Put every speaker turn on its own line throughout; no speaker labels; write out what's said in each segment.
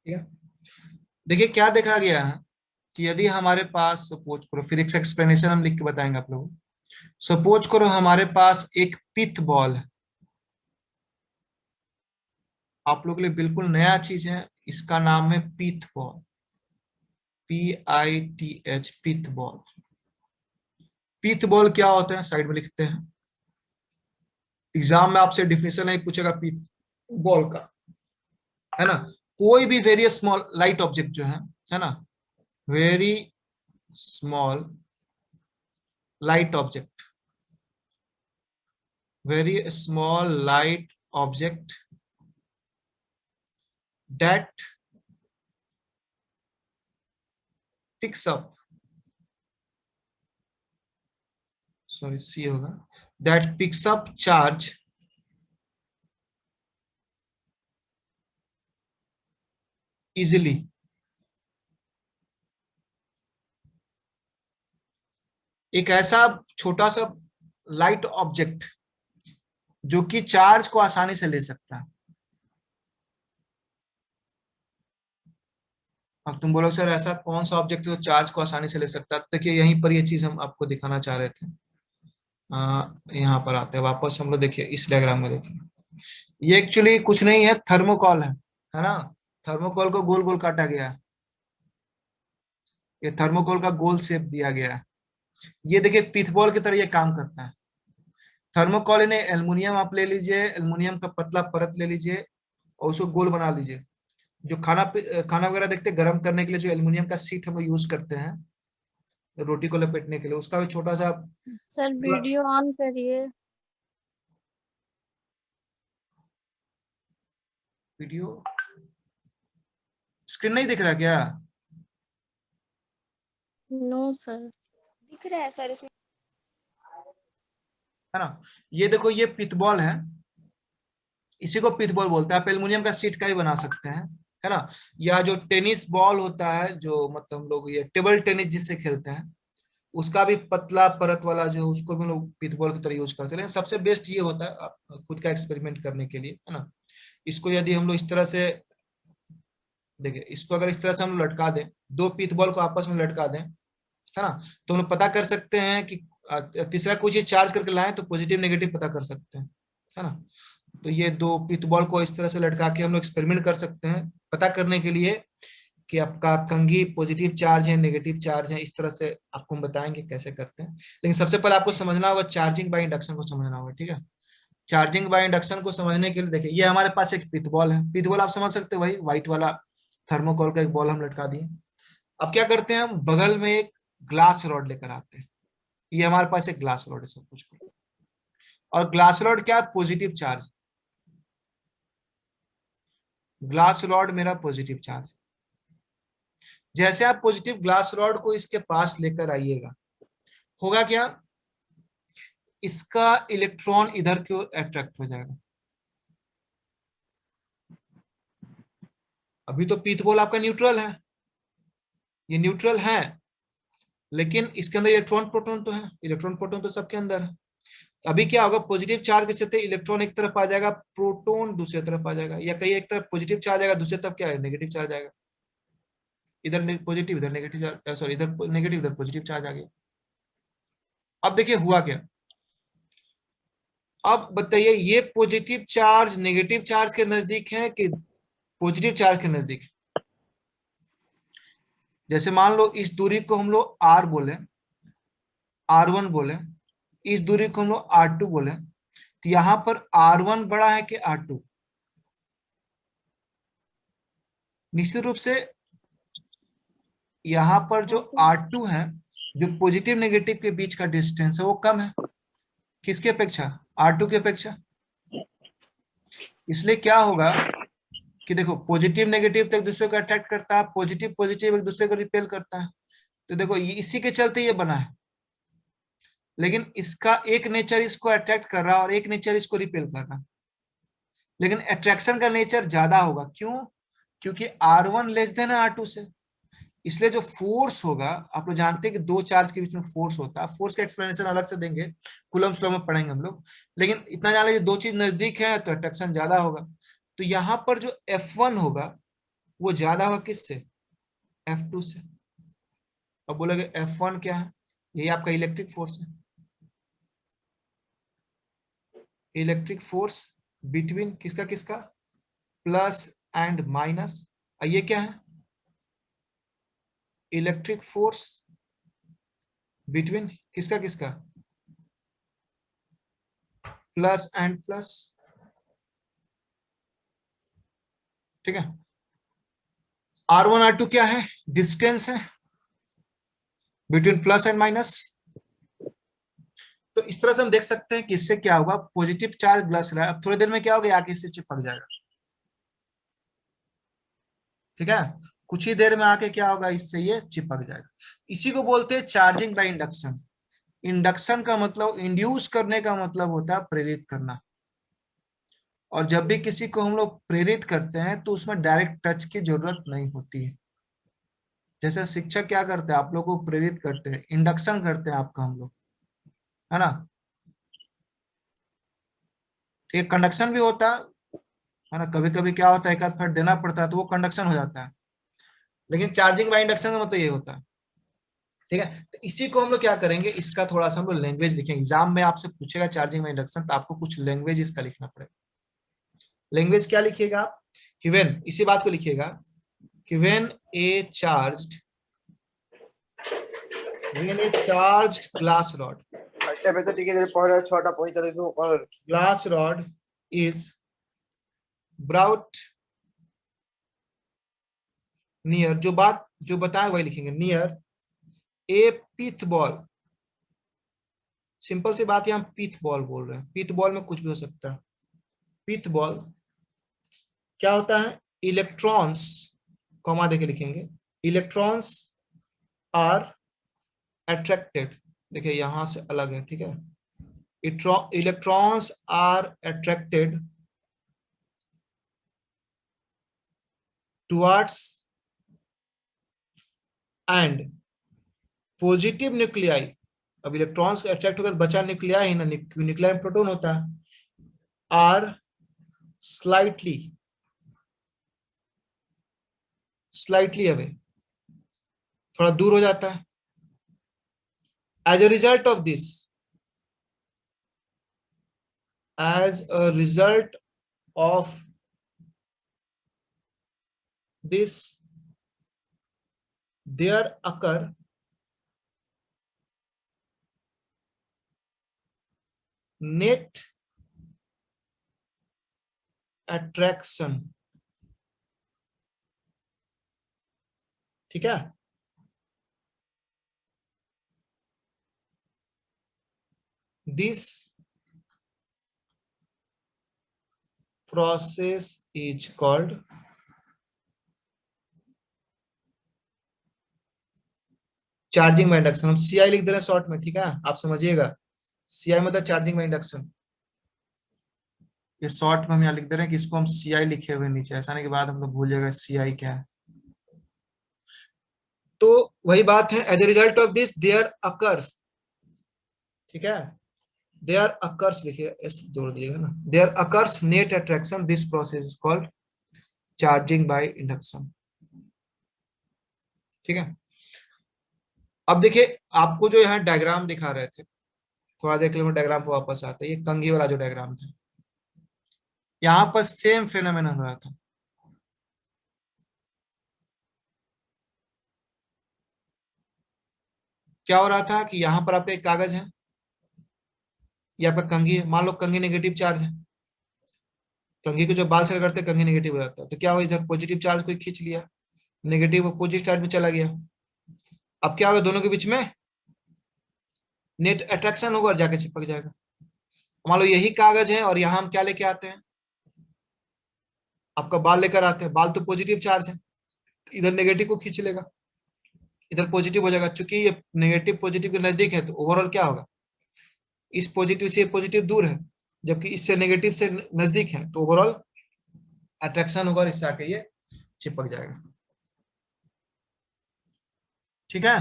ठीक है। देखिए क्या देखा गया है कि यदि हमारे पास सपोज करो, फिर एक एक्सप्लेनेशन हम लिख के बताएंगे आप लोगों को। सपोज करो हमारे पास एक पिथ बॉल है, आप लोगों के लिए बिल्कुल नया चीज है, इसका नाम है pith ball, PITH, pith ball. Pith ball क्या होते हैं साइड में लिखते हैं, एग्जाम में आपसे डिफिनेशन नहीं पूछेगा पिथ बॉल का, है ना। कोई भी वेरी स्मॉल लाइट ऑब्जेक्ट जो है ना, very small light object, very small light object that picks up, sorry C होगा, that picks up charge easily, एक ऐसा छोटा सा लाइट ऑब्जेक्ट जो कि चार्ज को आसानी से ले सकता है। अब तुम बोलो सर ऐसा कौन सा ऑब्जेक्ट है जो चार्ज को आसानी से ले सकता है, देखिए यहीं पर ये चीज हम आपको दिखाना चाह रहे थे। यहाँ पर आते हैं वापस हम लोग, देखिए इस डायग्राम में देखिए, ये एक्चुअली कुछ नहीं है, थर्मोकॉल है ना। थर्मोकॉल को गोल गोल काटा गया है, ये थर्मोकोल का गोल शेप दिया गया है। ये देखिए पिथबॉल की तरह ये काम करता है। थर्मोकोल ने एल्युमिनियम आप ले लीजिए, एल्युमिनियम का पतला परत ले लीजिए और उसको गोल बना लीजिए। जो खाना वगैरह देखते हैं गर्म करने के लिए जो एल्युमिनियम का शीट हम लोग यूज करते हैं रोटी को लपेटने के लिए, उसका भी छोटा सा
सर वीडियो ऑन करिए।
वीडियो स्क्रीन नहीं दिख रहा क्या?
No sir.
दिख रहा है सर इसमें।
है ना। ये देखो ये पिथबॉल है, इसी को पिथबॉल बोलते हैं। आप एल्युमिनियम का शीट का ही बना सकते हैं, है ना। या जो टेनिस बॉल होता है, जो मतलब हम लोग ये टेबल टेनिस जिससे खेलते हैं, उसका भी पतला परत वाला जो, उसको भी लोग पिथबॉल की तरह यूज करते हैं। लेकिन सबसे बेस्ट ये होता है आप खुद का एक्सपेरिमेंट करने के लिए, है ना। इसको यदि हम लोग इस तरह से देखिए, इसको अगर इस तरह से हम लटका दें, दो पिथबॉल को आपस में लटका दें, है ना, तो हम लोग पता कर सकते हैं कि तीसरा कोई चीज चार्ज करके लाएं तो पॉजिटिव नेगेटिव पता कर सकते हैं, है ना। तो ये दो पिथबॉल को इस तरह से लटका के हम लोग एक्सपेरिमेंट कर सकते हैं पता करने के लिए कि आपका कंघी पॉजिटिव चार्ज है नेगेटिव चार्ज है। इस तरह से आपको हम बताएंगे कैसे करते हैं, लेकिन सबसे पहले आपको समझना होगा चार्जिंग बाय इंडक्शन को समझना होगा, ठीक है। चार्जिंग बाय इंडक्शन को समझने के लिए देखिए, ये हमारे पास एक पिथबॉल है, पिथबॉल आप समझ सकते हो वही व्हाइट वाला थर्मोकोल का एक बॉल हम लटका दिए। अब क्या करते हैं, हम बगल में एक ग्लास रॉड लेकर आते हैं, ये हमारे पास एक ग्लास रॉड है सब कुछ, और ग्लास रॉड क्या है, पॉजिटिव चार्ज, ग्लास रॉड मेरा पॉजिटिव चार्ज। जैसे आप पॉजिटिव ग्लास रॉड को इसके पास लेकर आइएगा, होगा क्या, इसका इलेक्ट्रॉन इधर की ओर अट्रैक्ट हो जाएगा। अभी तो पिथबॉल आपका न्यूट्रल है, ये न्यूट्रल है, लेकिन इसके अंदर इलेक्ट्रॉन प्रोटॉन तो है, इलेक्ट्रॉन प्रोटॉन तो सबके अंदर है। अभी क्या होगा, पॉजिटिव चार्ज के चलते इलेक्ट्रॉन एक तरफ आ जाएगा, प्रोटॉन दूसरी तरफ आ जाएगा, या कहीं एक तरफ पॉजिटिव चार्ज आएगा, दूसरी तरफ क्या है, नेगेटिव चार्ज आएगा। इधर पॉजिटिव इधर नेगेटिव, सॉरी इधर नेगेटिव इधर पॉजिटिव चार्ज आ गया। अब देखिए हुआ क्या, अब बताइए ये पॉजिटिव चार्ज नेगेटिव चार्ज के नजदीक है कि पॉजिटिव चार्ज के नजदीक है। जैसे मान लो इस दूरी को हम लोग R बोले, R1 बोले, इस दूरी को हम लोग R2 बोले, तो यहां पर R1 बड़ा है कि R2? निश्चित रूप से यहां पर जो R2 है, जो पॉजिटिव नेगेटिव के बीच का डिस्टेंस है वो कम है, किसके अपेक्षा, R2 की अपेक्षा। इसलिए क्या होगा कि देखो पॉजिटिव नेगेटिव तो एक दूसरे को अट्रैक्ट करता है, पॉजिटिव पॉजिटिव एक दूसरे को रिपेल करता है। तो देखो ये इसी के चलते ये बना है, लेकिन इसका एक नेचर इसको अट्रैक्ट कर रहा है और एक नेचर इसको रिपेल कर रहा है, लेकिन अट्रैक्शन का नेचर ज्यादा होगा। क्यों? क्योंकि R1 लेस देन है R2 से। इसलिए जो फोर्स होगा, आप लोग जानते हैं कि दो चार्ज के बीच में फोर्स होता है, फोर्स का एक्सप्लेनेशन अलग से देंगे, कूलम्ब लॉ में पढ़ेंगे हम लोग, लेकिन इतना जान लीजिए दो चीज नजदीक है तो अट्रैक्शन ज्यादा होगा। तो यहाँ पर जो F1 होगा वो ज्यादा होगा किससे, F2 से। अब बोलोगे F1 क्या है, यही आपका इलेक्ट्रिक फोर्स है, इलेक्ट्रिक फोर्स बिटवीन किसका किसका, प्लस एंड माइनस। ये क्या है, इलेक्ट्रिक फोर्स बिटवीन किसका किसका, प्लस एंड प्लस। ठीक है, R1 R2 क्या है, डिस्टेंस है बिटवीन प्लस एंड माइनस। तो इस तरह से हम देख सकते हैं कि इससे क्या होगा, पॉजिटिव चार्ज ग्लास रहा है, अब थोड़ी देर में क्या होगा, आके इससे चिपक जाएगा। ठीक है, कुछ ही देर में आके क्या होगा, इससे ये चिपक जाएगा। इसी को बोलते हैं चार्जिंग बाय इंडक्शन। इंडक्शन का मतलब, इंड्यूस करने का मतलब होता है प्रेरित करना। और जब भी किसी को हम लोग प्रेरित करते हैं तो उसमें डायरेक्ट टच की जरूरत नहीं होती है। जैसे शिक्षक क्या करते हैं, आप लोग को प्रेरित करते हैं, इंडक्शन करते हैं आपका हम लोग, है ना। एक कंडक्शन भी होता है ना, कभी कभी क्या होता है, एक आध फट देना पड़ता है तो वो कंडक्शन हो जाता है। लेकिन चार्जिंग बाय इंडक्शन का मतलब ये होता है। ठीक है, तो इसी को हम लोग क्या करेंगे, इसका थोड़ा सा हम लोग लैंग्वेज लिखेंगे। एग्जाम में आपसे पूछेगा चार्जिंग बाय इंडक्शन, तो आपको कुछ लैंग्वेज इसका लिखना पड़ेगा। लैंग्वेज क्या लिखिएगा आप, कि व्हेन, इसी बात को लिखिएगा कि when a charged glass rod, glass rod is brought near, जो बात जो बताए वही लिखेंगे, near a pith ball. Simple सी बात है, हम पिथ बॉल बोल रहे हैं, पिथ बॉल में कुछ भी हो सकता है। पिथ बॉल क्या होता है, इलेक्ट्रॉन्स, कॉमा देके लिखेंगे, इलेक्ट्रॉन्स आर अट्रैक्टेड। देखिए यहां से अलग है, ठीक है, electrons are attracted towards and positive nuclei. अब इलेक्ट्रॉन्स का अट्रैक्ट होकर बचा न्यूक्लियाई ही ना, न्यूक्लियाई में प्रोटॉन होता है, आर स्लाइटली अवे, थोड़ा दूर हो जाता है। As a result of this, as a result of this, there occur net attraction। ठीक है, this process is called charging by induction. हम सीआई लिख दे रहे हैं शॉर्ट में, ठीक है, आप समझिएगा, सीआई मतलब चार्जिंग बाय इंडक्शन। ये शॉर्ट में हम यहाँ लिख दे रहे हैं कि इसको हम सीआई लिखे हुए नीचे, ऐसा नहीं कि बाद हम लोग भूल जाएगा सीआई क्या है। तो वही बात है, as a result of this there occurs, ठीक है, देयर अकर्स लिखिए, एस जोड़ दिएगा ना, there occurs net attraction, this process is called charging by induction. ठीक है, अब देखिए आपको जो यहाँ डायग्राम दिखा रहे थे, थोड़ा देख लो, डायग्राम को वापस आता है, ये कंघी वाला जो डायग्राम था, यहाँ पर सेम फेनोमेनन हो रहा था। क्या हो रहा था कि यहाँ पर आपका एक कागज है, ये आपका कंघी है, मान लो कंघी नेगेटिव चार्ज है, कंघी को जब बाल से रगड़ते कंघी नेगेटिव हो जाता है, तो क्या हुआ, इधर पॉजिटिव चार्ज कोई खींच लिया, नेगेटिव पॉजिटिव चार्ज में चला गया। अब क्या होगा, दोनों के बीच में नेट अट्रैक्शन होगा और जाके चिपक जाएगा। मान लो यही कागज है और यहाँ हम क्या लेके आते हैं, आपका बाल लेकर आते हैं, बाल तो पॉजिटिव चार्ज है, इधर नेगेटिव को खींच लेगा, इधर पॉजिटिव हो जाएगा। चूंकि ये नेगेटिव पॉजिटिव के नजदीक है तो ओवरऑल क्या होगा, इस पॉजिटिव से पॉजिटिव दूर है, जबकि इससे नेगेटिव से नजदीक है, तो ओवरऑल अट्रैक्शन होगा और इससे आके ये चिपक जाएगा। ठीक है,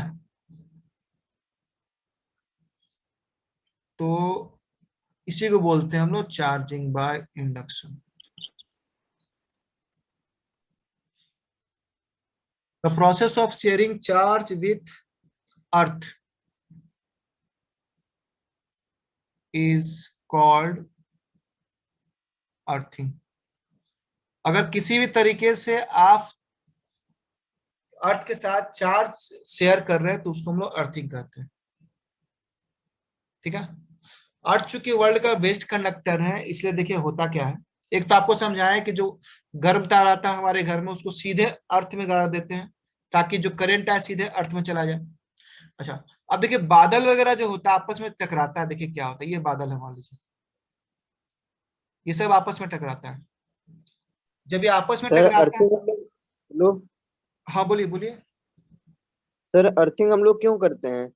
तो इसी को बोलते हैं हम लोग charging by induction. The process of sharing charge with earth is called earthing. अगर किसी भी तरीके से आप अर्थ के साथ चार्ज शेयर कर रहे हैं तो उसको हम लोग अर्थिंग कहते हैं। ठीक है, अर्थ चूंकि वर्ल्ड का बेस्ट कंडक्टर है, इसलिए देखिए होता क्या है। एक तो आपको समझाया कि जो गर्म तार आता है हमारे घर में उसको सीधे अर्थ में गाड़ देते हैं ताकि जो करंट है सीधे अर्थ में चला जाए। अच्छा, अब देखिए बादल वगैरह जो होता है आपस में टकराता है, देखिए क्या होता है, ये बादल है मान लीजिए, ये सब आपस में टकराता है। जब ये आपस में
सर
टकराता है,
अर्थिंग हम लोग
हाँ बोलिए बोलिए।
सर अर्थिंग हम लोग क्यों करते हैं?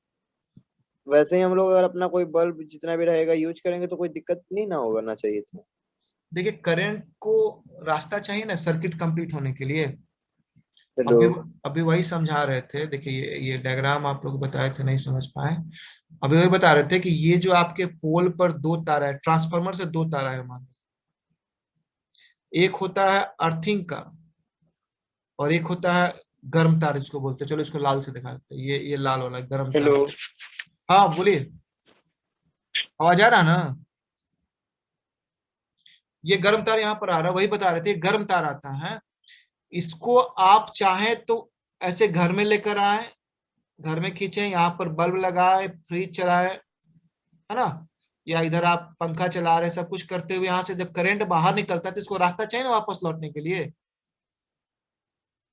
वैसे ही हम लोग अगर अपना कोई बल्ब जितना भी रहेगा यूज करेंगे तो कोई दिक्कत नहीं ना होगा ना चाहिए था।
देखिए करंट को रास्ता चाहिए ना सर्किट कंप्लीट होने के लिए।
चलो।
अभी अभी वही समझा रहे थे, देखिए ये डायग्राम आप लोग बताए थे नहीं समझ पाए। अभी वही बता रहे थे कि ये जो आपके पोल पर दो तारा है, ट्रांसफार्मर से दो तारा है मान लो, एक होता है अर्थिंग का और एक होता है गर्म तार जिसको बोलते हैं। चलो इसको लाल से दिखा देते हैं, ये लाल वाला गर्म तार।
हेलो।
हाँ बोलिए, आवाज आ रहा है ना? ये गर्म तार यहाँ पर आ रहा है, वही बता रहे थे गर्म तार आता है। इसको आप चाहे तो ऐसे घर में लेकर आए, घर में खींचे, यहाँ पर बल्ब लगाए, फ्रिज चलाए, है ना, या इधर आप पंखा चला रहे, सब कुछ करते हुए यहाँ से जब करंट बाहर निकलता है तो इसको रास्ता चाहिए ना वापस लौटने के लिए,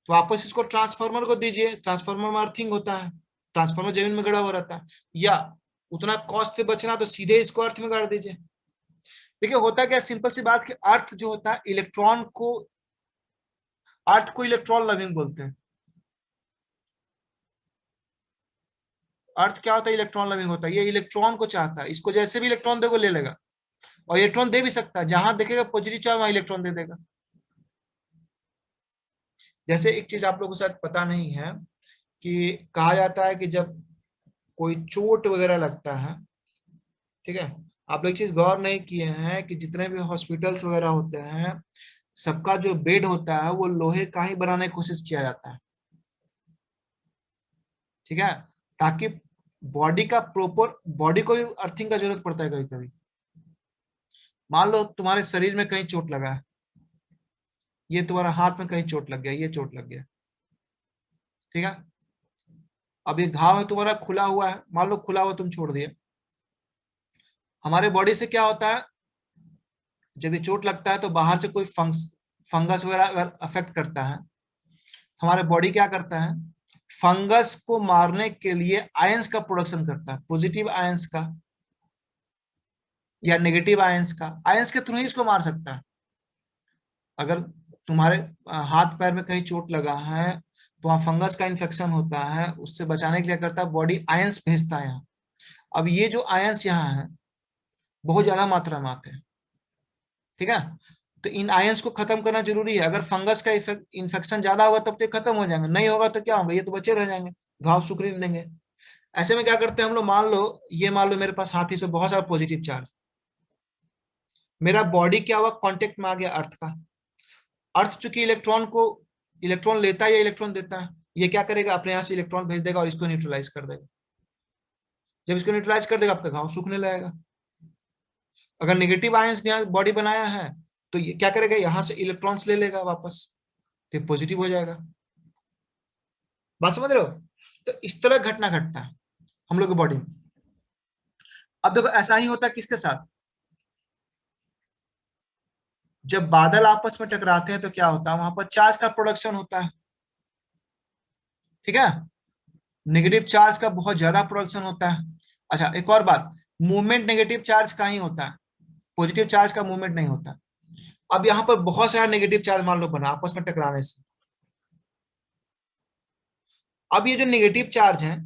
तो वापस इसको ट्रांसफार्मर को दीजिए। ट्रांसफार्मर में अर्थिंग होता है, ट्रांसफार्मर जमीन में गड़ा हुआ रहता है, या उतना कॉस्ट से बचना तो सीधे इसको अर्थ में गाड़ दीजिए। देखिए होता क्या, सिंपल सी बात कि अर्थ जो होता है इलेक्ट्रॉन को, अर्थ को इलेक्ट्रॉन लविंग बोलते हैं। अर्थ क्या होता है, इलेक्ट्रॉन लविंग होता है। ये इलेक्ट्रॉन को चाहता है, इसको जैसे भी इलेक्ट्रॉन देखो ले लेगा, और इलेक्ट्रॉन दे भी सकता है, जहां देखेगा पॉजिटिव चार्ज वहां इलेक्ट्रॉन दे देगा। जैसे एक चीज आप लोगों को शायद पता नहीं है कि कहा जाता है कि जब कोई चोट वगैरह लगता है, ठीक है, आप लोग एक चीज गौर नहीं किए हैं कि जितने भी हॉस्पिटल्स वगैरह होते हैं सबका जो बेड होता है वो लोहे का ही बनाने की कोशिश किया जाता है, ठीक है, ताकि बॉडी का प्रॉपर, बॉडी को भी अर्थिंग का जरूरत पड़ता है कभी कभी। मान लो तुम्हारे शरीर में कहीं चोट लगा है, ये तुम्हारा हाथ में कहीं चोट लग गया, ये चोट लग गया, ठीक है, अब ये घाव है तुम्हारा खुला हुआ है, मान लो खुला हुआ तुम छोड़ दिए। हमारे बॉडी से क्या होता है, जब ये चोट लगता है तो बाहर से कोई फंगस वगैरह अगर अफेक्ट करता है, हमारे बॉडी क्या करता है, फंगस को मारने के लिए आयंस का प्रोडक्शन करता है, पॉजिटिव आयंस का या नेगेटिव आयंस का। आयंस के थ्रू ही इसको मार सकता है। अगर तुम्हारे हाथ पैर में कहीं चोट लगा है तो वहां फंगस का इन्फेक्शन होता है, उससे बचाने के लिए करता है बॉडी आयंस भेजता है यहाँ। अब ये जो आयंस यहाँ है बहुत ज्यादा मात्रा में आते हैं, ठीक है, तो इन आयंस को खत्म करना जरूरी है। अगर फंगस का इन्फेक्शन ज्यादा होगा तब तो खत्म हो जाएंगे, नहीं होगा तो क्या होगा, ये तो बचे रह जाएंगे, घाव सूखने नहीं देंगे। ऐसे में क्या करते हैं हम लोग, मान लो ये, मान लो मेरे पास हाथी से बहुत सारा पॉजिटिव चार्ज, मेरा बॉडी क्या हुआ, कांटेक्ट में आ गया अर्थ का। अर्थ चूंकि इलेक्ट्रॉन को, इलेक्ट्रॉन लेता है या इलेक्ट्रॉन देता है, ये क्या करेगा, अपने यहाँ से इलेक्ट्रॉन भेज देगा और इसको न्यूट्रलाइज कर देगा। जब इसको न्यूट्रलाइज कर देगा आपका घाव सूखने लगेगा। अगर नेगेटिव आयंस भी यहाँ बॉडी बनाया है तो ये क्या करेगा, यहाँ से इलेक्ट्रॉन्स ले लेगा वापस, तो पॉजिटिव हो जाएगा। बात समझ रहे हो? तो इस तरह घटना घटता है हम लोग की बॉडी में। अब देखो ऐसा ही होता है किसके साथ, जब बादल आपस में टकराते हैं तो क्या होता है, वहां पर चार्ज का प्रोडक्शन होता है, ठीक है, नेगेटिव चार्ज का बहुत ज्यादा प्रोडक्शन होता है। अच्छा एक और बात, मूवमेंट नेगेटिव चार्ज का ही होता है, पॉजिटिव चार्ज का मूवमेंट नहीं होता। अब यहाँ पर बहुत सारा नेगेटिव चार्ज मान लो बना आपस में टकराने से। अब ये जो नेगेटिव चार्ज है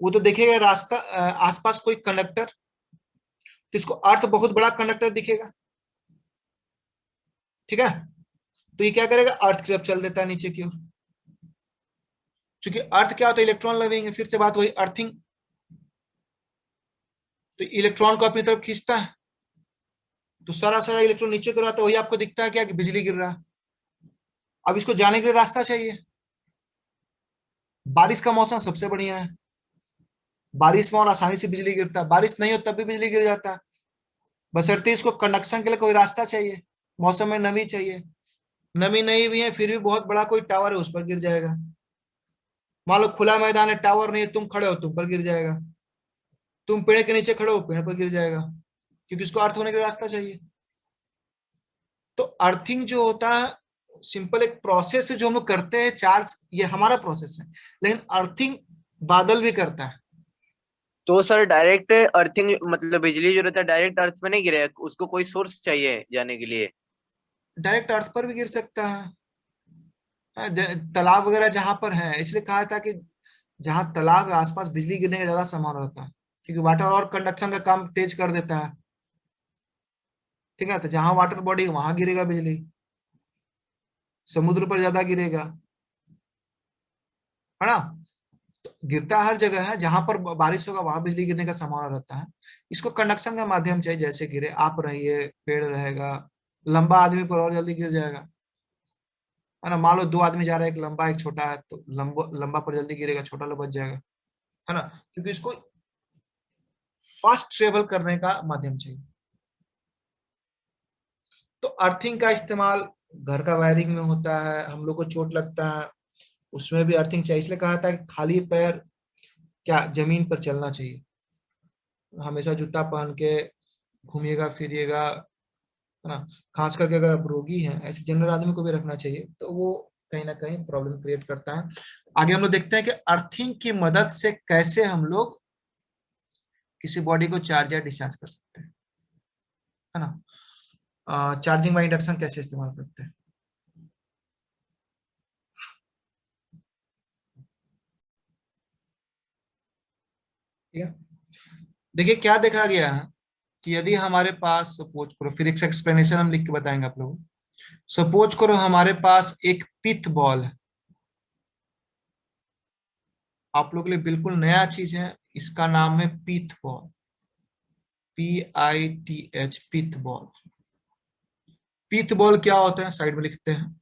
वो तो देखेगा रास्ता, आसपास कोई कंडक्टर, तो इसको अर्थ बहुत बड़ा कंडक्टर दिखेगा, ठीक है, तो ये क्या करेगा, अर्थ की तरफ चल देता है नीचे की ओर। क्योंकि अर्थ क्या होता है, इलेक्ट्रॉन लविंग है, फिर से बात वही अर्थिंग, तो इलेक्ट्रॉन को अपनी तरफ खींचता है, तो सारा सारा इलेक्ट्रॉन नीचे गिर रहा है, तो वही आपको दिखता है क्या कि बिजली गिर रहा है। अब इसको जाने के लिए रास्ता चाहिए, बारिश का मौसम सबसे बढ़िया है, बारिश में और आसानी से बिजली गिरता है, बारिश नहीं हो तब भी बिजली गिर जाता है, बशर्ते इसको कंडक्शन के लिए कोई रास्ता चाहिए, मौसम में नमी चाहिए, नमी नहीं भी है फिर भी बहुत बड़ा कोई टावर है उस पर गिर जाएगा। मान लो खुला मैदान है, टावर नहीं है, तुम खड़े हो, तुम पर गिर जाएगा, तुम पेड़ के नीचे खड़े हो, पेड़ पर गिर जाएगा, क्योंकि उसको अर्थ होने का रास्ता चाहिए। तो अर्थिंग जो होता है सिंपल एक प्रोसेस है जो हम लोग करते हैं, चार्ज ये हमारा प्रोसेस है, लेकिन अर्थिंग बादल भी करता है।
तो सर डायरेक्ट अर्थिंग मतलब बिजली जो रहता है डायरेक्ट अर्थ में नहीं गिरेगा, उसको कोई सोर्स चाहिए जाने के लिए?
डायरेक्ट अर्थ पर भी गिर सकता है, तालाब वगैरह जहां पर है, इसलिए कहा था कि जहां तालाब है आसपास बिजली गिरने का ज्यादा संभावना रहता है, क्योंकि वाटर और कंडक्शन का काम तेज कर देता है। ठीक है, तो जहां वाटर बॉडी वहां गिरेगा बिजली, समुद्र पर ज्यादा गिरेगा, है ना। तो गिरता हर जगह है, जहां पर बारिश होगा वहां बिजली गिरने का संभावना रहता है। इसको कंडक्शन का माध्यम चाहिए, जैसे गिरे, आप रहिए, पेड़ रहेगा, लंबा आदमी पर और जल्दी गिर जाएगा, है ना। मान लो दो आदमी जा रहे हैं, एक लंबा एक छोटा है, तो लंबा लंबा पर जल्दी गिरेगा, छोटा लोग बच जाएगा, है ना, क्योंकि इसको फास्ट ट्रेवल करने का माध्यम चाहिए। तो अर्थिंग का इस्तेमाल घर का वायरिंग में होता है, हम लोग को चोट लगता है उसमें भी अर्थिंग चाहिए, इसलिए कहा था कि खाली पैर क्या जमीन पर चलना चाहिए, हमेशा जूता पहन के घूमिएगा फिरिएगा, है ना। खास करके अगर आप रोगी हैं, ऐसे जनरल आदमी को भी रखना चाहिए, तो वो कहीं ना कहीं प्रॉब्लम क्रिएट करता है। आगे हम लोग देखते हैं कि अर्थिंग की मदद से कैसे हम लोग किसी बॉडी को चार्ज या डिस्चार्ज कर सकते हैं, है ना। चार्जिंग बाय इंडक्शन कैसे इस्तेमाल करते हैं। ठीक है, देखिए क्या देखा गया है कि यदि हमारे पास सपोज करो, फिर एक एक्सप्लेनेशन हम लिख के बताएंगे आप लोगों को। सपोज करो हमारे पास एक पिथ बॉल है, आप लोग के लिए बिल्कुल नया चीज है, इसका नाम है pith ball, PITH, pith ball. Pith ball क्या होता है साइड में लिखते हैं,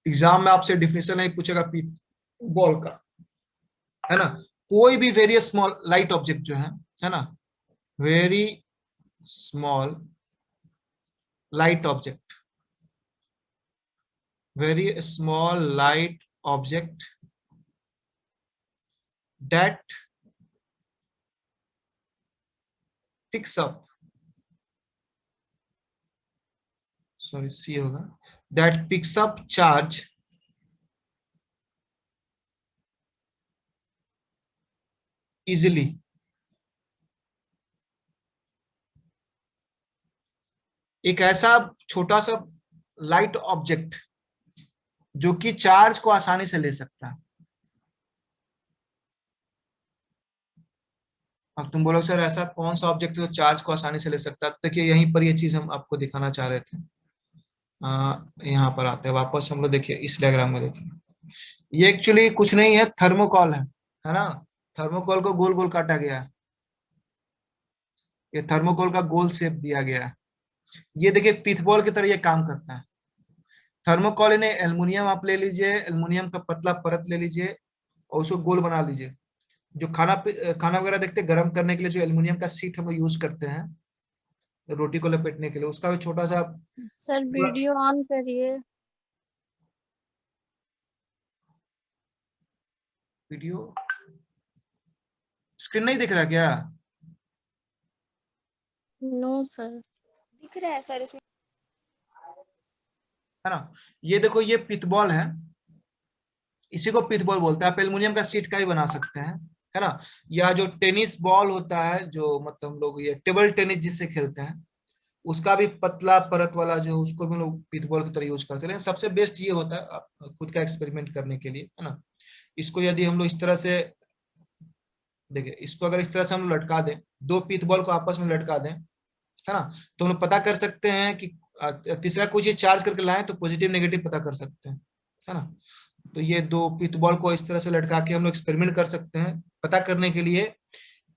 एग्जाम में आपसे डिफिनेशन नहीं पूछेगा पिथ बॉल का, है ना। कोई भी वेरी स्मॉल लाइट ऑब्जेक्ट जो है ना, very small light object, very small light object that picks up, sorry C होगा, that picks up charge easily, एक ऐसा छोटा सा लाइट ऑब्जेक्ट जो कि चार्ज को आसानी से ले सकता है। अब तुम बोलो सर ऐसा कौन सा ऑब्जेक्ट है जो चार्ज को आसानी से ले सकता है, तो देखिए यहीं पर ये चीज हम आपको दिखाना चाह रहे थे। यहाँ पर आते हैं वापस हम लोग, देखिए इस डायग्राम में देखिए, ये एक्चुअली कुछ नहीं है, थर्मोकॉल है ना। थर्मोकॉल को गोल गोल काटा गया है, ये थर्मोकॉल का गोल शेप दिया गया है, ये देखिए पिथबॉल की तरह ये काम करता है। थर्मोकॉल ने एल्युमिनियम आप ले लीजिए, एल्युमिनियम का पतला परत ले लीजिए और उसको गोल बना लीजिए। जो खाना वगैरह देखते हैं गर्म करने के लिए जो एल्युमिनियम का शीट हम लोग यूज करते हैं रोटी को लपेटने के लिए, उसका भी छोटा सा
सर वीडियो ऑन करिए।
वीडियो स्क्रीन नहीं दिख रहा क्या?
No sir.
दिख रहा है सर इसमें।
है ना, ये देखो ये पिथबॉल है, इसी को पिथबॉल बोलते हैं, आप एल्युमिनियम का शीट का भी बना सकते हैं, है ना। या जो टेनिस बॉल होता है, जो मतलब हम लोग ये टेबल टेनिस जिससे खेलते हैं, उसका भी पतला परत वाला जो, उसको भी लोग पिथबॉल की तरह यूज करते हैं। लेकिन सबसे बेस्ट ये होता है आप खुद का एक्सपेरिमेंट करने के लिए, है ना। इसको यदि हम लोग इस तरह से देखिए, इसको अगर इस तरह से हम लटका दें, दो पिथबॉल को आपस में लटका दें, है ना, तो हम लोग पता कर सकते हैं कि तीसरा कोई चीज चार्ज करके लाएं तो पॉजिटिव नेगेटिव पता कर सकते हैं, है ना। तो ये दो पिथबॉल को इस तरह से लटका के हम लोग एक्सपेरिमेंट कर सकते हैं पता करने के लिए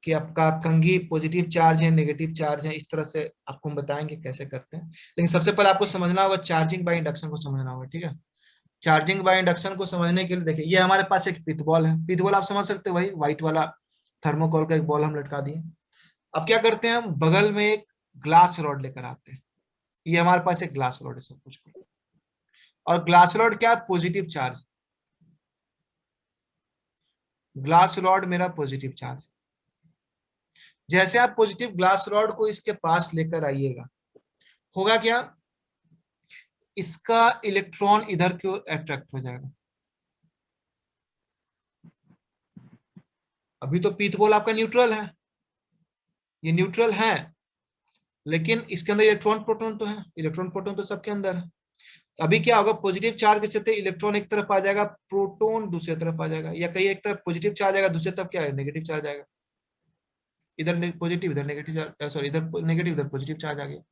कि आपका कंघी पॉजिटिव चार्ज है नेगेटिव चार्ज है। इस तरह से आपको हम बताएंगे कैसे करते हैं, लेकिन सबसे पहले आपको समझना होगा चार्जिंग बाय इंडक्शन को समझना होगा, ठीक है। चार्जिंग बाय इंडक्शन को समझने के लिए देखिए, ये हमारे पास एक पिथ बॉल है। पिथ बॉल आप समझ सकते हो, वही व्हाइट वाला थर्मोकोल का एक बॉल हम लटका दिए। अब क्या करते हैं, हम बगल में एक ग्लास रॉड लेकर आते हैं। ये हमारे पास एक ग्लास रॉड है सब कुछ, और ग्लास रॉड क्या है, पॉजिटिव चार्ज। ग्लास रॉड मेरा पॉजिटिव चार्ज। जैसे आप पॉजिटिव ग्लास रॉड को इसके पास लेकर आइएगा, होगा क्या, इसका इलेक्ट्रॉन इधर की ओर अट्रैक्ट हो जाएगा। अभी तो पीथ बॉल आपका न्यूट्रल है, ये न्यूट्रल है, लेकिन इसके अंदर इलेक्ट्रॉन प्रोटॉन तो है, इलेक्ट्रॉन प्रोटॉन तो सबके अंदर है। अभी क्या होगा, पॉजिटिव चार्ज के चलते इलेक्ट्रॉन एक तरफ आ जाएगा, प्रोटॉन दूसरी तरफ आ जाएगा, या कहीं एक तरफ पॉजिटिव चार्ज आएगा, दूसरी तरफ क्या है, नेगेटिव चार्ज आएगा। इधर पॉजिटिव इधर नेगेटिव चार्ज, सॉरी इधर नेगेटिव इधर पॉजिटिव चार्ज आ गया।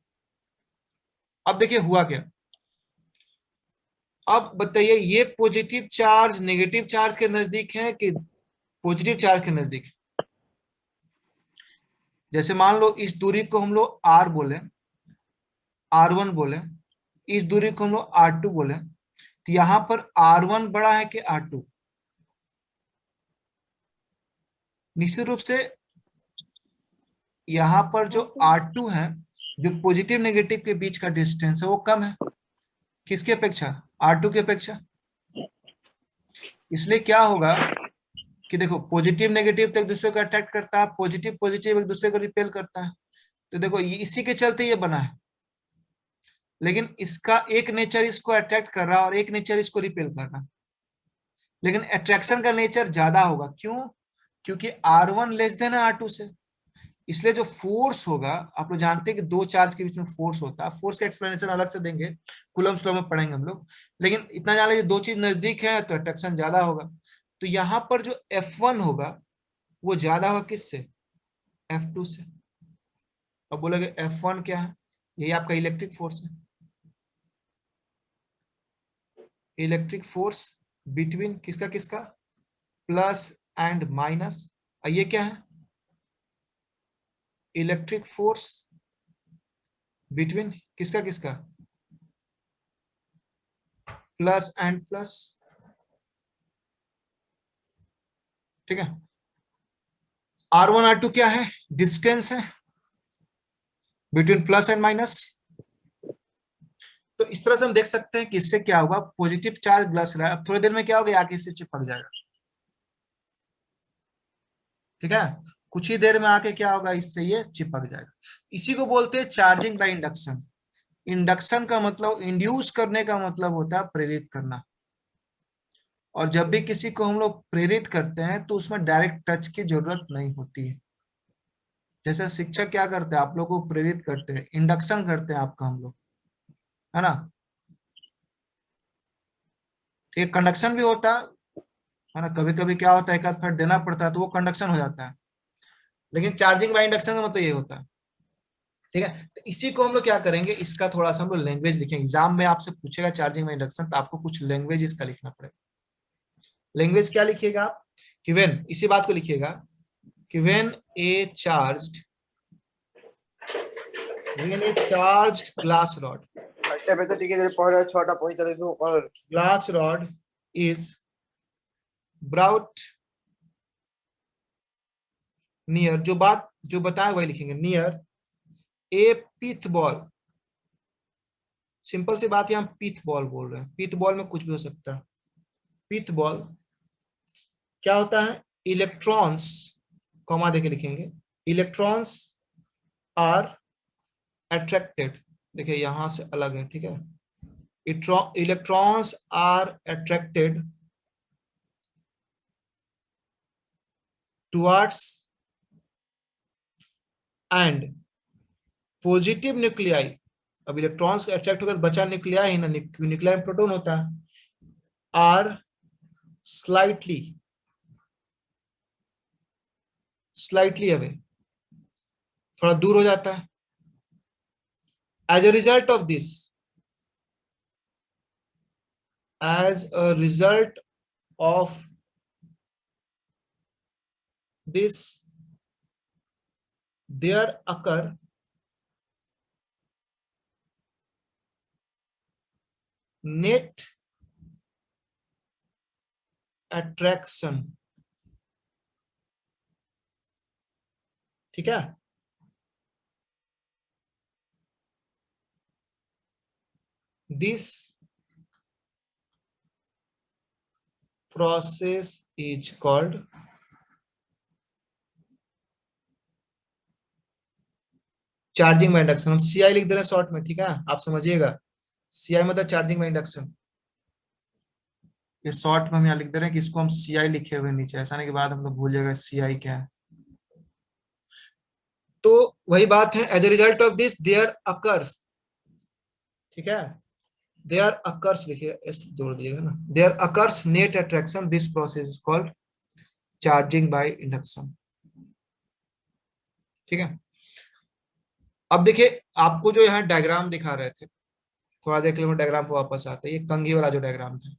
अब देखिए हुआ क्या, अब बताइए ये पॉजिटिव चार्ज नेगेटिव चार्ज के नजदीक है कि पॉजिटिव चार्ज के नजदीक है। जैसे मान लो इस दूरी को हम लोग r बोले, r1 बोले, इस दूरी को हम लोग r2 बोले, तो यहां पर r1 बड़ा है कि r2? निश्चित रूप से यहां पर जो r2 है, जो पॉजिटिव नेगेटिव के बीच का डिस्टेंस है, वो कम है किसके अपेक्षा, r2 की अपेक्षा। इसलिए क्या होगा कि देखो, पॉजिटिव नेगेटिव तो एक दूसरे को अट्रैक्ट करता है, पॉजिटिव पॉजिटिव एक दूसरे को रिपेल करता है। तो देखो ये इसी के चलते ये बना है, लेकिन इसका एक नेचर इसको अट्रैक्ट कर रहा है और एक नेचर इसको रिपेल कर रहा है, लेकिन अट्रैक्शन का नेचर ज्यादा होगा। क्यों? क्योंकि R1 लेस देन है R2 से। इसलिए जो फोर्स होगा, आप लोग जानते हैं कि दो चार्ज के बीच में फोर्स होता है, फोर्स का एक्सप्लेनेशन अलग से देंगे, कूलम्ब्स लॉ में पढ़ेंगे हम लोग, लेकिन इतना जान लीजिए दो चीज नजदीक है तो अट्रैक्शन ज्यादा होगा। तो यहाँ पर जो F1 होगा वो ज्यादा होगा किससे, F2 से। अब बोलोगे F1 क्या है, यही आपका इलेक्ट्रिक फोर्स है, इलेक्ट्रिक फोर्स बिटवीन किसका किसका, प्लस एंड माइनस। ये क्या है, इलेक्ट्रिक फोर्स बिटवीन किसका किसका, प्लस एंड प्लस। ठीक है, R1 R2 क्या है, डिस्टेंस है बिटवीन प्लस एंड माइनस। तो इस तरह से हम देख सकते हैं कि इससे क्या होगा, पॉजिटिव चार्ज ग्लास रहा है, अब थोड़ी देर में क्या होगा, आके इससे चिपक जाएगा। ठीक है, कुछ ही देर में आके क्या होगा, इससे ये चिपक जाएगा। इसी को बोलते हैं चार्जिंग बाय इंडक्शन। इंडक्शन का मतलब, इंड्यूस करने का मतलब होता है प्रेरित करना। और जब भी किसी को हम लोग प्रेरित करते हैं तो उसमें डायरेक्ट टच की जरूरत नहीं होती है। जैसे शिक्षक क्या करते हैं, आप लोग को प्रेरित करते हैं, इंडक्शन करते हैं आपका हम लोग, है ना। एक कंडक्शन भी होता है ना, कभी कभी क्या होता है, एक आध फट देना पड़ता है तो वो कंडक्शन हो जाता है, लेकिन चार्जिंग बाय इंडक्शन का मतलब ये होता है। ठीक है, तो इसी को हम लोग क्या करेंगे, इसका थोड़ा सा हम लोग लैंग्वेज लिखेंगे। एग्जाम में आपसे पूछेगा चार्जिंग बाय इंडक्शन, तो आपको कुछ लैंग्वेज इसका लिखना पड़ेगा। लैंग्वेज क्या लिखिएगा आप, कि व्हेन, इसी बात को लिखिएगा कि when a charged glass rod,
अच्छा बेटा ठीक है, पढ़ छोटा पॉइंट दो और
glass rod is brought near, जो बात जो बताए वही लिखेंगे, near a pith ball. Simple सी बात है, हम पिथ बॉल बोल रहे हैं, पिथ बॉल में कुछ भी हो सकता है। पिथ बॉल क्या होता है, इलेक्ट्रॉन्स, कॉमा देके लिखेंगे, इलेक्ट्रॉन्स आर अट्रैक्टेड। देखिए यहां से अलग है, ठीक है, electrons are attracted towards and positive nuclei. अब इलेक्ट्रॉन्स अट्रैक्ट होकर बचा न्यूक्लियाई है ना, न्यूक्लियाई में प्रोटॉन होता है, आर स्लाइटली अवे, थोड़ा दूर हो जाता है। As a result of this, as a result of this, there occur net attraction, ठीक है। This process is called charging by induction. हम सीआई लिख दे रहे हैं शॉर्ट में, ठीक है, आप समझिएगा। सीआई मतलब चार्जिंग बाय इंडक्शन। ये शॉर्ट में हम यहाँ लिख दे रहे हैं कि इसको हम सीआई लिखे हुए नीचे, ऐसा नहीं कि बाद हम लोग भूल जाएगा सीआई क्या है। तो वही बात है, as a result of this there occurs, ठीक है, देयर अकर्स लिखिए, एस जोड़ दिएगा ना, there occurs net attraction, this process is called charging by induction, ठीक है। अब देखिए आपको जो यहाँ डायग्राम दिखा रहे थे, थोड़ा देख लो डायग्राम को वापस आता है, ये कंघी वाला जो डायग्राम था,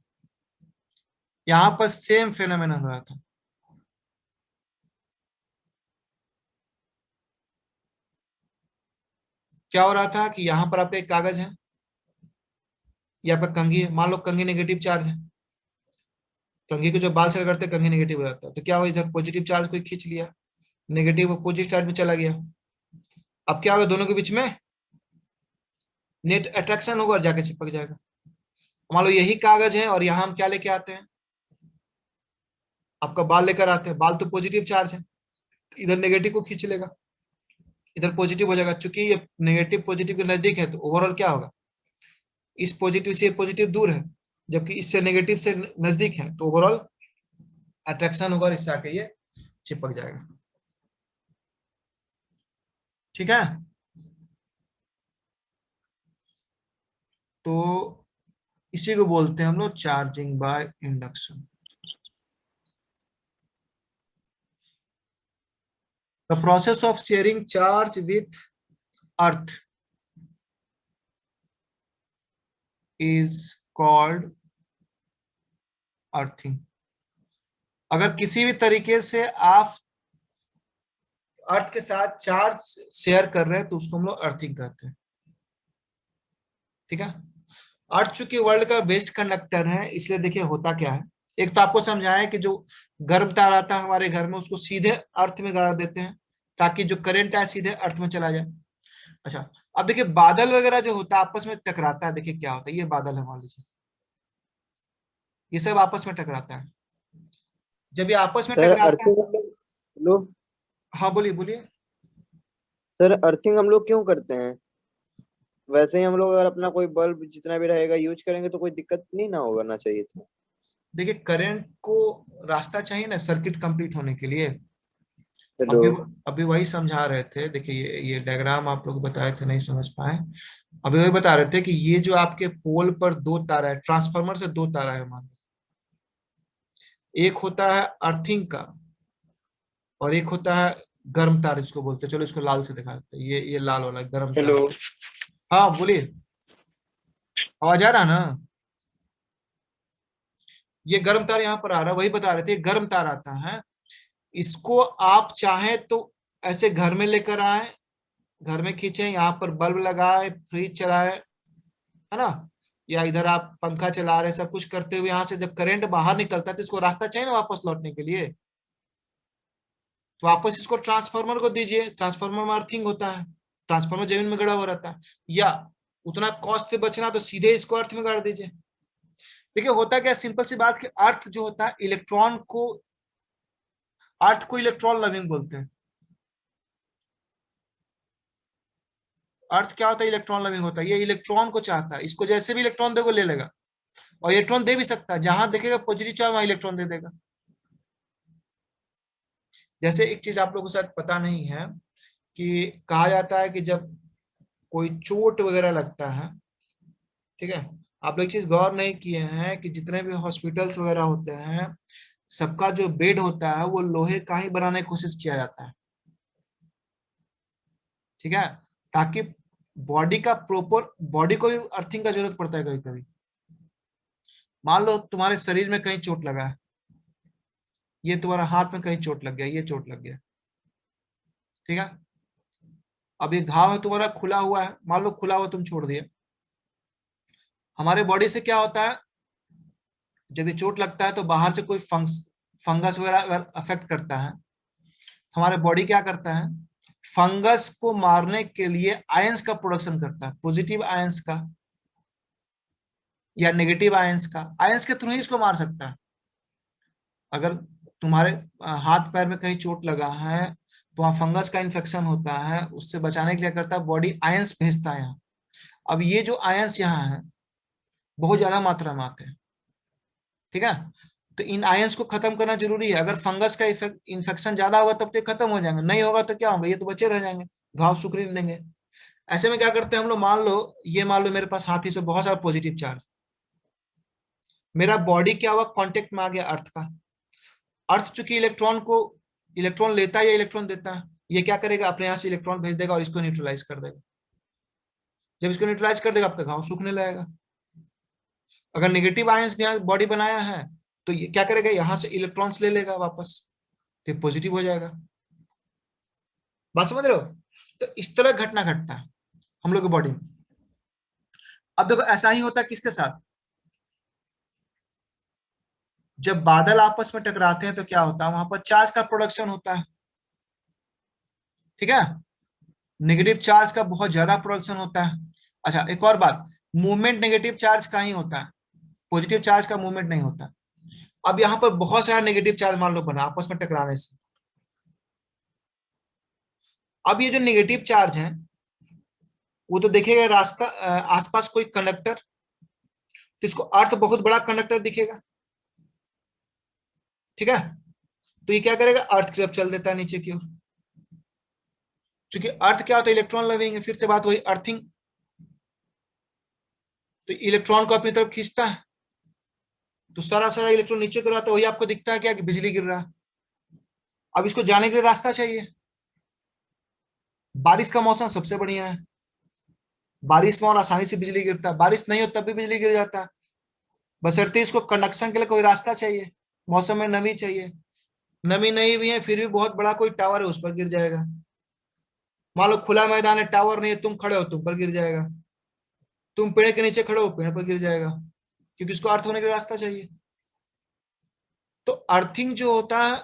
यहाँ पर सेम फेनोमेनन हो रहा था। क्या हो रहा था कि यहाँ पर आपका एक कागज है, ये आपका कंघी है, मान लो कंघी नेगेटिव चार्ज है, कंघी को जब बाल से करते कंघी नेगेटिव हो जाता है, तो क्या हो, इधर पॉजिटिव चार्ज कोई खींच लिया, नेगेटिव पॉजिटिव चार्ज में चला गया। अब क्या होगा, दोनों के बीच में नेट अट्रैक्शन होगा और जाके चिपक जाएगा। मान लो यही कागज है और यहाँ हम क्या लेके आते हैं, आपका बाल लेकर आते हैं, बाल तो पॉजिटिव चार्ज है, इधर नेगेटिव को खींच लेगा, इधर पॉजिटिव हो जाएगा। चूंकि ये नेगेटिव पॉजिटिव के नजदीक है तो ओवरऑल क्या होगा, इस पॉजिटिव से पॉजिटिव दूर है, जबकि इससे नेगेटिव से नजदीक है, तो ओवरऑल अट्रैक्शन होगा और इससे आके ये चिपक जाएगा, ठीक है। तो इसी को बोलते हैं हम लोग charging by induction. The process of sharing charge with earth is called earthing. अगर किसी भी तरीके से आप अर्थ के साथ चार्ज शेयर कर रहे हैं तो उसको हम लोग अर्थिंग कहते हैं, ठीक है। अर्थ चूंकि वर्ल्ड का बेस्ट कंडक्टर है, इसलिए देखिए होता क्या है, एक तो आपको समझाया कि जो गर्म तार आता है हमारे घर में उसको सीधे अर्थ में गाड़ देते हैं ताकि जो करंट है सीधे अर्थ में चला जाए। अच्छा, अब देखिए बादल वगैरह जो होता है आपस में टकराता है, देखिए क्या होता है, ये बादल है मान लीजिए, ये सब आपस में टकराता है। जब ये आपस में
सर
टकराता है,
अर्थिंग हम लोग
हाँ बोलिए बोलिए।
सर अर्थिंग हम लोग क्यों करते हैं? वैसे ही हम लोग अगर अपना कोई बल्ब जितना भी रहेगा यूज करेंगे तो कोई दिक्कत नहीं ना होगा ना चाहिए था।
देखिए करंट को रास्ता चाहिए ना सर्किट कंप्लीट होने के लिए।
हेलो।
अभी अभी वही समझा रहे थे, देखिए ये डायग्राम आप लोग बताए थे नहीं समझ पाए, अभी वही बता रहे थे कि ये जो आपके पोल पर दो तारा है, ट्रांसफार्मर से दो तारा है मान लो, एक होता है अर्थिंग का और एक होता है गर्म तार जिसको बोलते हैं, चलो इसको लाल से दिखा देते हैं, ये लाल वाला गर्म तार।
हेलो।
हाँ बोलिए, आवाज आ रहा ना, ये गर्म तार यहाँ पर आ रहा है, वही बता रहे थे गर्म तार आता है, इसको आप चाहे तो ऐसे घर में लेकर आए, घर में खींचे, यहाँ पर बल्ब लगाए, फ्रिज चलाए, है ना, या इधर आप पंखा चला रहे, सब कुछ करते हुए यहाँ से जब करंट बाहर निकलता है तो इसको रास्ता चाहिए ना वापस लौटने के लिए, तो वापस इसको ट्रांसफार्मर को दीजिए, ट्रांसफार्मर में अर्थिंग होता है, ट्रांसफार्मर जमीन में गड़ा हुआ रहता है, या उतना कॉस्ट से बचना तो सीधे इसको अर्थ में गाड़ दीजिए। देखिए होता क्या, सिंपल सी बात कि अर्थ जो होता है इलेक्ट्रॉन को, अर्थ को इलेक्ट्रॉन लविंग बोलते हैं। अर्थ क्या होता है, इलेक्ट्रॉन लविंग होता है, ये इलेक्ट्रॉन को चाहता है, इसको जैसे भी इलेक्ट्रॉन दे ले लेगा, और इलेक्ट्रॉन दे भी सकता है, जहां देखेगा पॉजिटिव चार्ज वहां इलेक्ट्रॉन दे देगा। जैसे एक चीज आप लोगों को शायद पता नहीं है कि कहा जाता है कि जब कोई चोट वगैरह लगता है, ठीक है, आप लोग एक चीज गौर नहीं किए हैं कि जितने भी हॉस्पिटल्स वगैरह होते हैं सबका जो बेड होता है वो लोहे का ही बनाने की कोशिश किया जाता है, ठीक है, ताकि बॉडी का प्रॉपर, बॉडी को भी अर्थिंग का जरूरत पड़ता है कभी कभी। मान लो तुम्हारे शरीर में कहीं चोट लगा है, ये तुम्हारा हाथ में कहीं चोट लग गया, ये चोट लग गया, ठीक है, अब ये घाव है तुम्हारा खुला हुआ है, मान लो खुला हुआ तुम छोड़ दिए, हमारे बॉडी से क्या होता है, जब ये चोट लगता है तो बाहर से कोई फंगस वगैरह अगर अफेक्ट करता है, हमारे बॉडी क्या करता है, फंगस को मारने के लिए आयंस का प्रोडक्शन करता है, पॉजिटिव आयंस का या नेगेटिव आयंस का। आयंस के थ्रू ही इसको मार सकता है। अगर तुम्हारे हाथ पैर में कहीं चोट लगा है तो वहां फंगस का इन्फेक्शन होता है, उससे बचाने के लिए करता है बॉडी आयंस भेजता है यहाँ। अब ये जो आयंस यहाँ है बहुत ज्यादा मात्रा में आते हैं, ठीक है। तो इन आयंस को खत्म करना जरूरी है। अगर फंगस का इन्फेक्शन ज्यादा होगा तब तो ये खत्म हो जाएंगे, नहीं होगा तो क्या होगा, ये तो बचे रह जाएंगे, घाव सूखने नहीं देंगे। ऐसे में क्या करते हैं हम लोग, मान लो मेरे पास हाथी से बहुत सारा पॉजिटिव चार्ज, मेरा बॉडी क्या हुआ, कांटेक्ट में आ गया अर्थ का। अर्थ चूंकि इलेक्ट्रॉन लेता है या इलेक्ट्रॉन देता है, ये क्या करेगा, अपने यहां से इलेक्ट्रॉन भेज देगा और इसको न्यूट्रलाइज कर देगा। जब इसको न्यूट्रलाइज कर देगा आपका घाव सूखने लगेगा। अगर नेगेटिव आयंस भी बॉडी बनाया है तो ये क्या करेगा, यहां से इलेक्ट्रॉन्स ले लेगा वापस, तो पॉजिटिव हो जाएगा। बात समझ रहे हो? तो इस तरह घटना घटता है हम लोग की बॉडी में। अब देखो ऐसा ही होता है किसके साथ, जब बादल आपस में टकराते हैं तो क्या होता है, वहां पर चार्ज का प्रोडक्शन होता है, ठीक है। नेगेटिव चार्ज का बहुत ज्यादा प्रोडक्शन होता है। अच्छा एक और बात, मूवमेंट नेगेटिव चार्ज का ही होता है, पॉजिटिव चार्ज का मूवमेंट नहीं होता। अब यहाँ पर बहुत सारा नेगेटिव चार्ज मान लो बना आपस में टकराने से। अब ये जो नेगेटिव चार्ज है वो तो देखेगा रास्ता, आसपास कोई कंडक्टर, तो इसको अर्थ बहुत बड़ा कंडक्टर दिखेगा, ठीक है। तो ये क्या करेगा, अर्थ की तरफ चल देता है नीचे की ओर। क्योंकि अर्थ क्या होता है, इलेक्ट्रॉन लगेंगे, फिर से बात वही अर्थिंग, तो इलेक्ट्रॉन को अपनी तरफ खींचता है, तो सारा इलेक्ट्रॉन नीचे गिर रहा है, तो वही आपको दिखता है क्या कि बिजली गिर रहा है। अब इसको जाने के लिए रास्ता चाहिए। बारिश का मौसम सबसे बढ़िया है, बारिश में और आसानी से बिजली गिरता है, बारिश नहीं हो तब भी बिजली गिर जाता है, बशर्ते इसको कंडक्शन के लिए कोई रास्ता चाहिए। मौसम में नमी चाहिए, नमी नहीं भी है फिर भी बहुत बड़ा कोई टावर है उस पर गिर जाएगा। मान लो खुला मैदान है, टावर नहीं है, तुम खड़े हो, तुम पर गिर जाएगा। तुम पेड़ के नीचे खड़े हो, पेड़ पर गिर जाएगा, क्योंकि इसको अर्थ होने के लिए रास्ता चाहिए। तो अर्थिंग जो होता है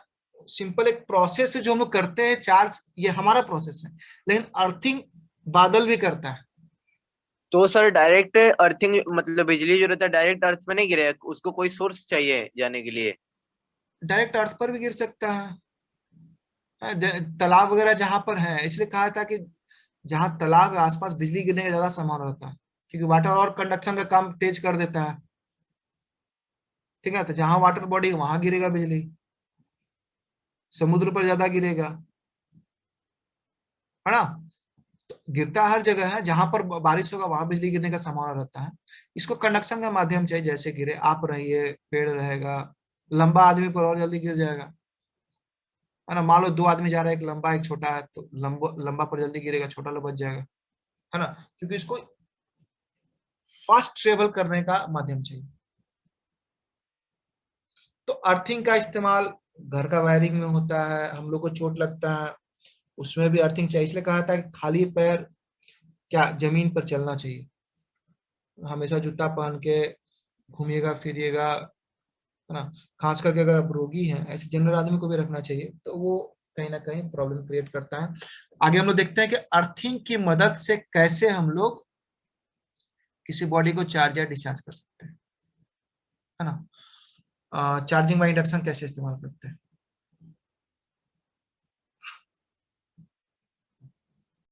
सिंपल एक प्रोसेस है जो हम लोग करते हैं, चार्ज ये हमारा प्रोसेस है, लेकिन अर्थिंग बादल भी करता है।
तो सर डायरेक्ट अर्थिंग मतलब बिजली जो रहता है डायरेक्ट अर्थ में नहीं गिरे, उसको कोई सोर्स चाहिए जाने के लिए?
डायरेक्ट अर्थ पर भी गिर सकता है, तालाब वगैरह जहां पर है, इसलिए कहा था कि जहां तालाब है आसपास बिजली गिरने का ज्यादा संभावना रहता है, क्योंकि वाटर और कंडक्शन का काम तेज कर देता है, ठीक है। तो जहां वाटर बॉडी वहां गिरेगा बिजली, समुद्र पर ज्यादा गिरेगा, है ना। तो गिरता हर जगह है, जहां पर बारिश होगा वहां बिजली गिरने का संभावना रहता है। इसको कंडक्शन का माध्यम चाहिए, जैसे गिरे, आप रहिए, पेड़ रहेगा, लंबा आदमी पर और जल्दी गिर जाएगा, है ना। मान लो दो आदमी जा रहा है, एक लंबा एक छोटा है, तो लंबा पर जल्दी गिरेगा, छोटा लोग बच जाएगा, है ना, क्योंकि इसको फास्ट ट्रेवल करने का माध्यम चाहिए। तो अर्थिंग का इस्तेमाल घर का वायरिंग में होता है, हम लोग को चोट लगता है उसमें भी अर्थिंग चाहिए, इसलिए कहा था कि खाली पैर क्या जमीन पर चलना चाहिए, हमेशा जूता पहन के घूमिएगा फिरिएगा, है ना। खास करके अगर आप रोगी हैं, ऐसे जनरल आदमी को भी रखना चाहिए, तो वो कहीं ना कहीं प्रॉब्लम क्रिएट करता है। आगे हम लोग देखते हैं कि अर्थिंग की मदद से कैसे हम लोग किसी बॉडी को चार्ज या डिस्चार्ज कर सकते हैं, है ना। चार्जिंग बाय इंडक्शन कैसे इस्तेमाल करते हैं।